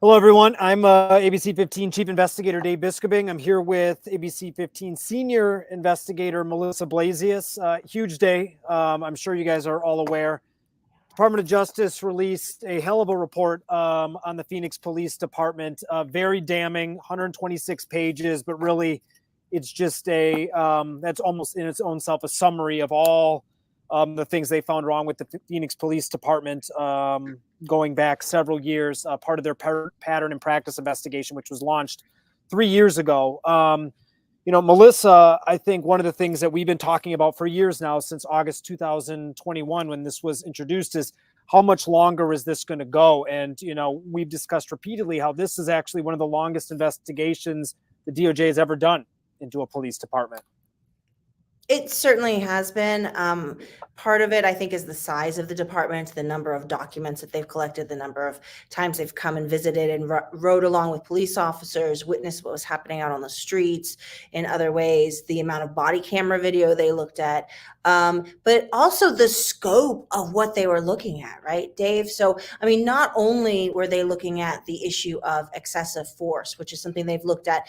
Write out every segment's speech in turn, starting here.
Hello, everyone. I'm ABC15 Chief Investigator Dave Biscobing. I'm here with ABC15 Senior Investigator Melissa Blasisus. Huge day. I'm sure you guys are all aware. Department of Justice released a hell of a report on the Phoenix Police Department. Very damning, 126 pages, but really it's just that's almost in its own self a summary of all the things they found wrong with the Phoenix Police Department going back several years, part of their pattern and practice investigation, which was launched 3 years ago. Melissa, I think one of the things that we've been talking about for years now, since August 2021, when this was introduced, is how much longer is this going to go? And, we've discussed repeatedly how this is actually one of the longest investigations the DOJ has ever done into a police department. It certainly has been. Part of it, I think, is the size of the department, the number of documents that they've collected, the number of times they've come and visited and rode along with police officers, witnessed what was happening out on the streets in other ways, the amount of body camera video they looked at, but also the scope of what they were looking at, right, Dave? So, not only were they looking at the issue of excessive force, which is something they've looked at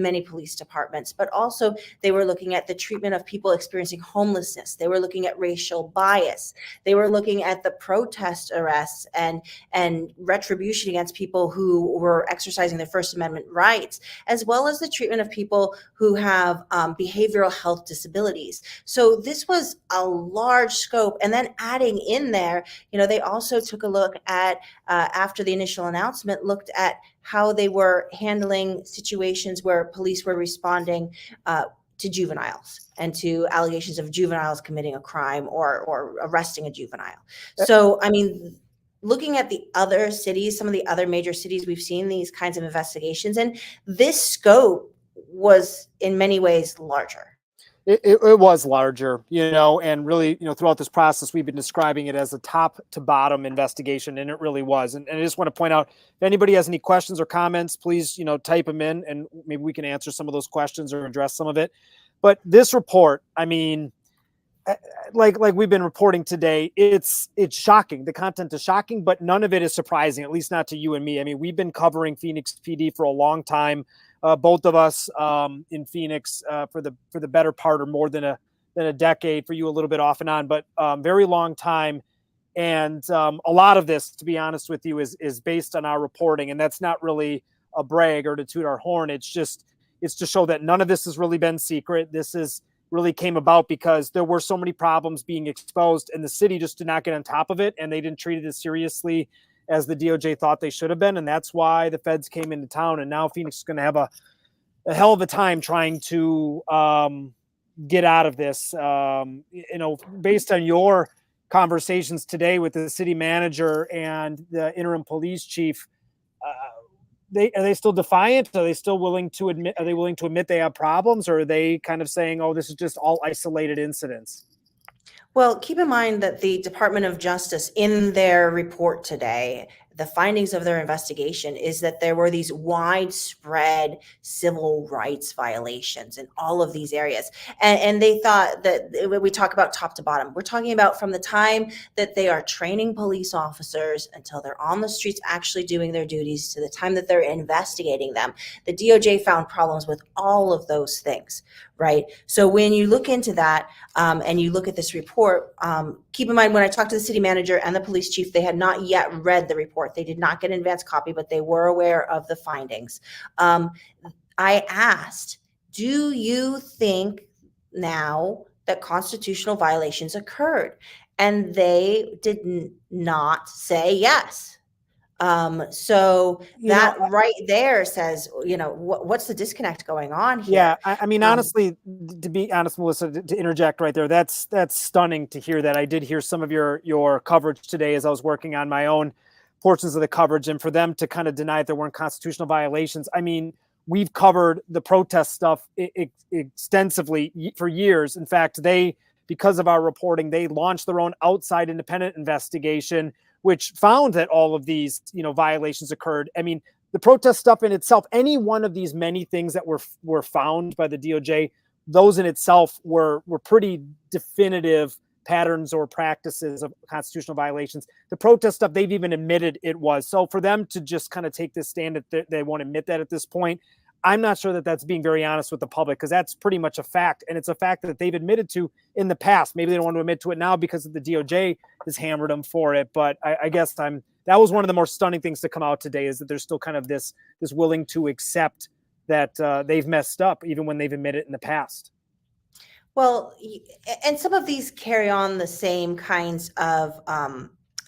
many police departments, but also they were looking at the treatment of people experiencing homelessness. They were looking at racial bias. They were looking at the protest arrests and retribution against people who were exercising their First Amendment rights, as well as the treatment of people who have behavioral health disabilities. So this was a large scope. And then adding in there, they also took a look at, after the initial announcement, looked at how they were handling situations where police were responding to juveniles and to allegations of juveniles committing a crime or arresting a juvenile. So, looking at the other cities, some of the other major cities, we've seen these kinds of investigations, and this scope was in many ways larger. It was larger, and really, throughout this process, we've been describing it as a top to bottom investigation, and it really was. And I just want to point out, if anybody has any questions or comments, please, type them in, and maybe we can answer some of those questions or address some of it. But this report, like we've been reporting today, it's shocking. The content is shocking, but none of it is surprising, at least not to you and me. We've been covering Phoenix PD for a long time. Both of us in Phoenix for the better part or more than a decade, for you a little bit off and on, but very long time. And a lot of this, to be honest with you, is based on our reporting. And that's not really a brag or to toot our horn. It's to show that none of this has really been secret. This is really came about because there were so many problems being exposed and the city just did not get on top of it. And they didn't treat it as seriously as the DOJ thought they should have been. And that's why the feds came into town. And now Phoenix is going to have a hell of a time trying to get out of this. Based on your conversations today with the city manager and the interim police chief, are they still defiant? Are they still willing to admit? Are they willing to admit they have problems, or are they kind of saying, "Oh, this is just all isolated incidents"? Well, keep in mind that the Department of Justice, in their report today, the findings of their investigation is that there were these widespread civil rights violations in all of these areas. And they thought that when we talk about top to bottom, we're talking about from the time that they are training police officers until they're on the streets actually doing their duties to the time that they're investigating them. The DOJ found problems with all of those things, right? So when you look into that and you look at this report, keep in mind when I talked to the city manager and the police chief, they had not yet read the report. They did not get an advance copy, but they were aware of the findings. I asked, do you think now that constitutional violations occurred? And they did not say yes. So that right there says, what's the disconnect going on here? Yeah. Honestly, to be honest, Melissa, to interject right there, that's stunning to hear that. I did hear some of your coverage today as I was working on my own portions of the coverage, and for them to kind of deny that there weren't constitutional violations. We've covered the protest stuff extensively for years. In fact, because of our reporting, they launched their own outside independent investigation, which found that all of these, violations occurred. The protest stuff in itself, any one of these many things that were found by the DOJ, those in itself were pretty definitive patterns or practices of constitutional violations. The protest stuff, they've even admitted it was. So for them to just kind of take this stand that they won't admit that at this point, I'm not sure that that's being very honest with the public, because that's pretty much a fact. And it's a fact that they've admitted to in the past. Maybe they don't want to admit to it now because the DOJ has hammered them for it. But I guess that was one of the more stunning things to come out today, is that there's still kind of this willing to accept that they've messed up, even when they've admitted it in the past. Well, and some of these carry on the same kinds of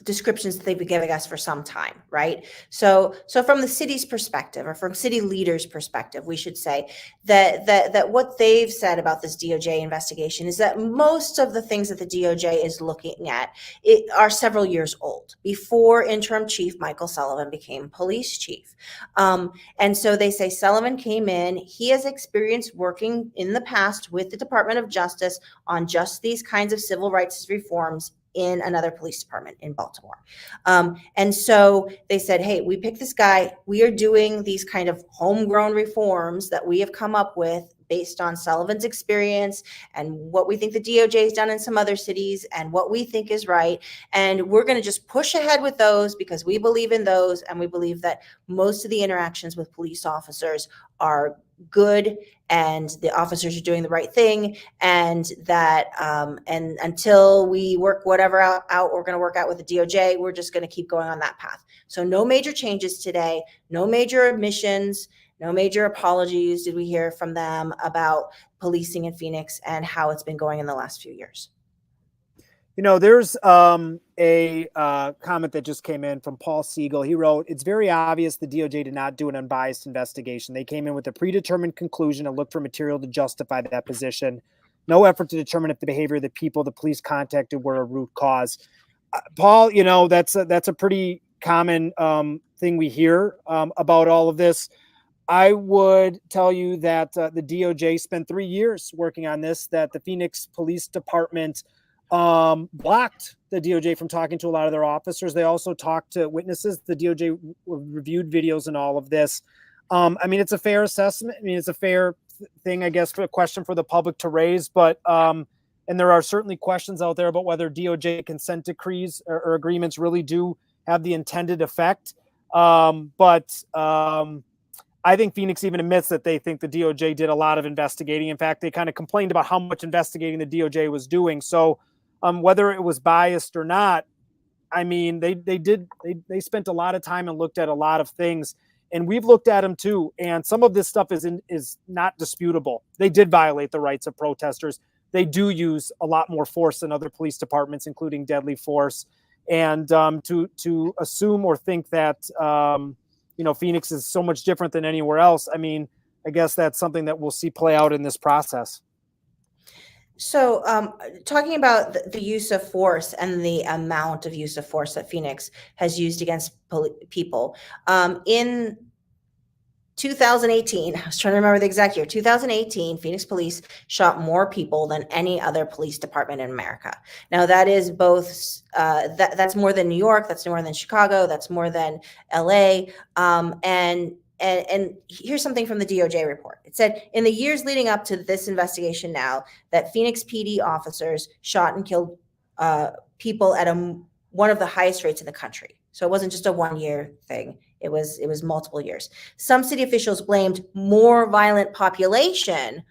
descriptions that they've been giving us for some time, right? So from the city's perspective, or from city leaders' perspective, we should say that what they've said about this DOJ investigation is that most of the things that the DOJ is looking at are several years old, before interim chief Michael Sullivan became police chief. And so they say Sullivan came in, he has experience working in the past with the Department of Justice on just these kinds of civil rights reforms in another police department in Baltimore. And so they said, hey, we picked this guy. We are doing these kind of homegrown reforms that we have come up with based on Sullivan's experience and what we think the DOJ has done in some other cities and what we think is right. And we're going to just push ahead with those because we believe in those. And we believe that most of the interactions with police officers are good and the officers are doing the right thing, and that and until we work whatever out we're going to work out with the DOJ, we're just going to keep going on that path. So no major changes today, no major admissions, no major apologies did we hear from them about policing in Phoenix and how it's been going in the last few years. You know, there's a comment that just came in from Paul Siegel. He wrote, "It's very obvious the DOJ did not do an unbiased investigation. They came in with a predetermined conclusion and looked for material to justify that position. No effort to determine if the behavior of the people the police contacted were a root cause." Paul, you know, that's a pretty common thing we hear about all of this. I would tell you that the DOJ spent 3 years working on this, that the Phoenix Police Department blocked the DOJ from talking to a lot of their officers. They also talked to witnesses. The DOJ reviewed videos and all of this. I mean, it's a fair assessment. I mean, it's a fair thing, I guess, for a question for the public to raise. But and there are certainly questions out there about whether DOJ consent decrees or agreements really do have the intended effect. But I think Phoenix even admits that they think the DOJ did a lot of investigating. In fact, they kind of complained about how much investigating the DOJ was doing. So whether it was biased or not, I mean, they spent a lot of time and looked at a lot of things, and we've looked at them too. And some of this stuff is not disputable. They did violate the rights of protesters. They do use a lot more force than other police departments, including deadly force. And to assume or think that you know, Phoenix is so much different than anywhere else, I mean, I guess that's something that we'll see play out in this process. So talking about the use of force and the amount of use of force that Phoenix has used against people, in 2018, I was trying to remember the exact year, 2018, Phoenix police shot more people than any other police department in America. Now that is both, that's more than New York, that's more than Chicago, that's more than LA. And here's something from the DOJ report. It said, in the years leading up to this investigation now, that Phoenix PD officers shot and killed people at one of the highest rates in the country. So it wasn't just a 1 year thing. It was multiple years. Some city officials blamed more violent population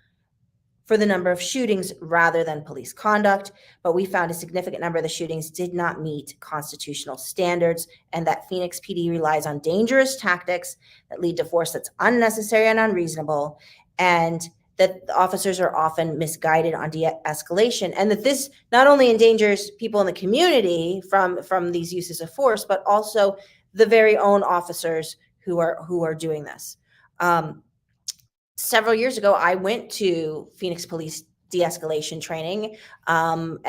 for the number of shootings rather than police conduct, but we found a significant number of the shootings did not meet constitutional standards, and that Phoenix PD relies on dangerous tactics that lead to force that's unnecessary and unreasonable, and that the officers are often misguided on de-escalation, and that this not only endangers people in the community from these uses of force, but also the very own officers who are doing this. Several years ago, I went to Phoenix Police de-escalation training, and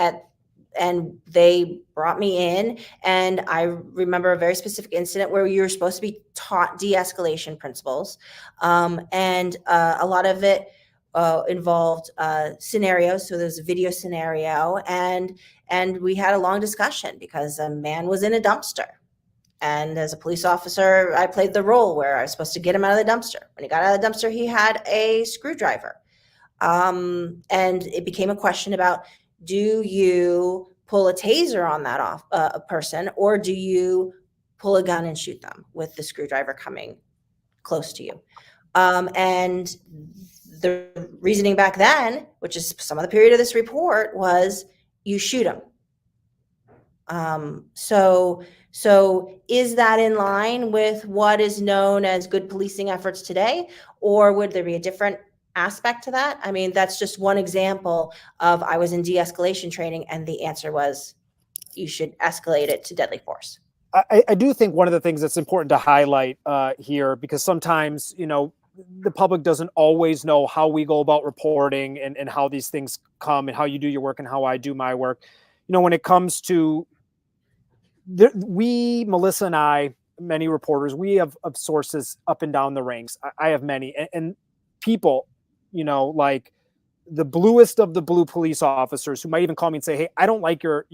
they brought me in, and I remember a very specific incident where you were supposed to be taught de-escalation principles, and a lot of it involved scenarios. So there's a video scenario, and we had a long discussion because a man was in a dumpster. And as a police officer, I played the role where I was supposed to get him out of the dumpster. When he got out of the dumpster, he had a screwdriver. And it became a question about, Do you pull a taser on that person, or do you pull a gun and shoot them with the screwdriver coming close to you? And the reasoning back then, which is some of the period of this report, was you shoot them. So is that in line with what is known as good policing efforts today, or would there be a different aspect to that? I mean, that's just one example of, I was in de-escalation training and the answer was you should escalate it to deadly force. I do think one of the things that's important to highlight here, because sometimes, the public doesn't always know how we go about reporting and how these things come and how you do your work and how I do my work. When it comes to Melissa and I, many reporters, we have sources up and down the ranks. I have many, and people, like the bluest of the blue police officers who might even call me and say, "Hey, I don't like your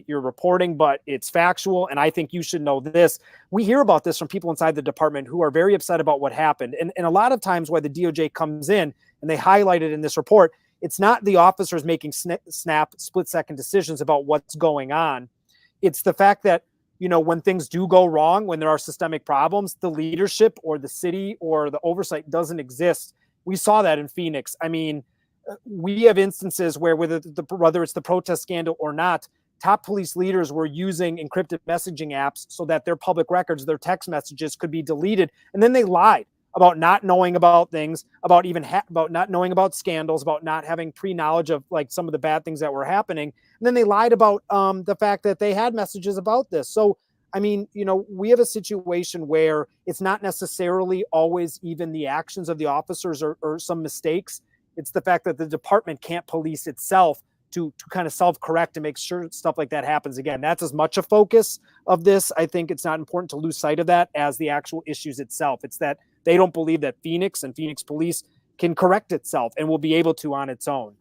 reporting, but it's factual, and I think you should know this." We hear about this from people inside the department who are very upset about what happened, and a lot of times why the DOJ comes in and they highlight it in this report, it's not the officers making snap split-second decisions about what's going on. It's the fact that, when things do go wrong, when there are systemic problems, the leadership or the city or the oversight doesn't exist. We saw that in Phoenix. I mean, we have instances where whether it's the protest scandal or not, top police leaders were using encrypted messaging apps so that their public records, their text messages could be deleted. And then they lied about not knowing about things, about not knowing about scandals, about not having pre-knowledge of like some of the bad things that were happening. And then they lied about the fact that they had messages about this. So, I mean, we have a situation where it's not necessarily always even the actions of the officers or some mistakes. It's the fact that the department can't police itself to kind of self-correct and make sure stuff like that happens again. That's as much a focus of this. I think it's not important to lose sight of that as the actual issues itself. It's that they don't believe that Phoenix and Phoenix police can correct itself and will be able to on its own.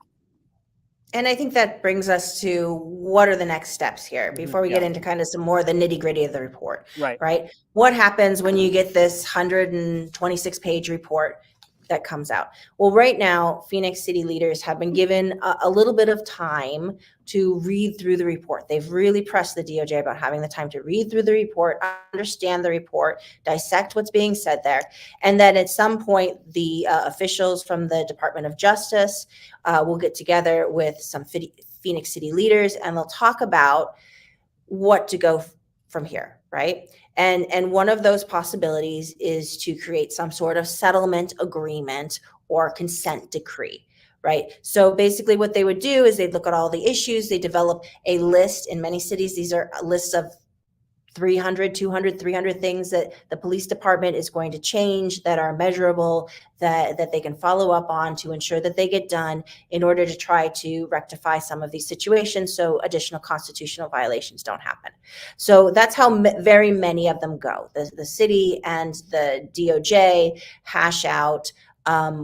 And I think that brings us to what are the next steps here before we get into kind of some more of the nitty-gritty of the report, right? What happens when you get this 126-page report that comes out? Well, right now, Phoenix city leaders have been given a little bit of time to read through the report. They've really pressed the DOJ about having the time to read through the report, understand the report, dissect what's being said there. And then at some point, the officials from the Department of Justice will get together with some Phoenix city leaders, and they'll talk about what to go from here, right? And one of those possibilities is to create some sort of settlement agreement or consent decree, right? So basically what they would do is they'd look at all the issues, they develop a list. In many cities, these are lists of 300, 200, 300 things that the police department is going to change that are measurable, that they can follow up on to ensure that they get done in order to try to rectify some of these situations so additional constitutional violations don't happen. So that's how very many of them go. The city and the DOJ hash out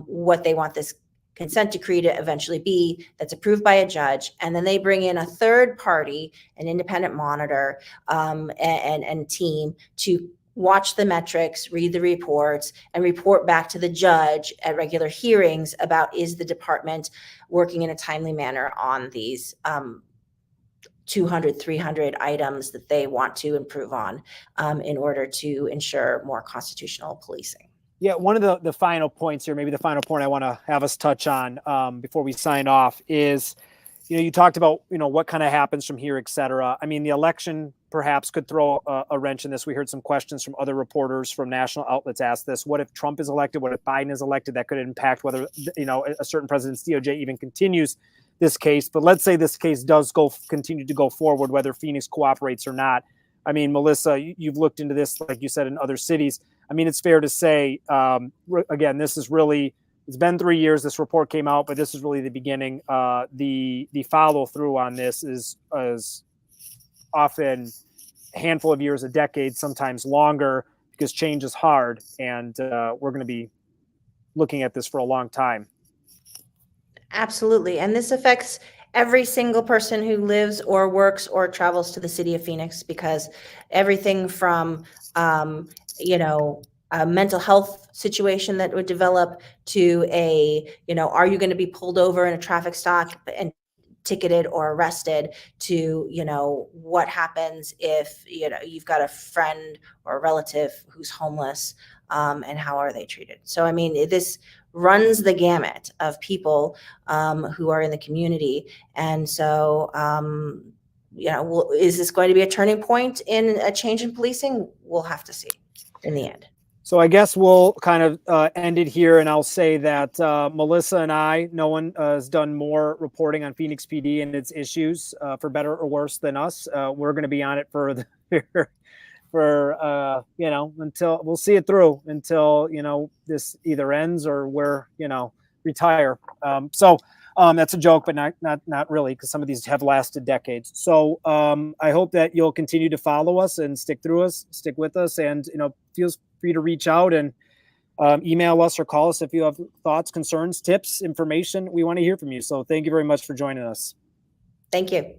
what they want this consent decree to eventually be, that's approved by a judge, and then they bring in a third party, an independent monitor and team to watch the metrics, read the reports, and report back to the judge at regular hearings about, is the department working in a timely manner on these 200, 300 items that they want to improve on in order to ensure more constitutional policing. Yeah, one of the final points here, maybe the final point I want to have us touch on before we sign off is, you talked about, what kind of happens from here, et cetera. I mean, the election perhaps could throw a wrench in this. We heard some questions from other reporters from national outlets ask this. What if Trump is elected? What if Biden is elected? That could impact whether, a certain president's DOJ even continues this case. But let's say this case does continue to go forward, whether Phoenix cooperates or not. I mean, Melissa, you've looked into this, like you said, in other cities. I mean, it's fair to say, again, this is really, it's been 3 years. This report came out, but this is really the beginning. The follow through on this is often a handful of years, a decade, sometimes longer, because change is hard. And we're going to be looking at this for a long time. Absolutely. And this affects every single person who lives or works or travels to the city of Phoenix, because everything from, a mental health situation that would develop to are you going to be pulled over in a traffic stop and ticketed or arrested to, what happens if, you've got a friend or a relative who's homeless, and how are they treated? So, I mean, this runs the gamut of people who are in the community. And so, is this going to be a turning point in a change in policing? We'll have to see in the end. So I guess we'll kind of end it here, and I'll say that Melissa and I, no one has done more reporting on Phoenix PD and its issues, for better or worse, than us. We're going to be on it for until we'll see it through until this either ends or we're retire. That's a joke, but not really, because some of these have lasted decades. So I hope that you'll continue to follow us and stick with us, and feel free to reach out and email us or call us if you have thoughts, concerns, tips, information. We want to hear from you. So thank you very much for joining us. Thank you.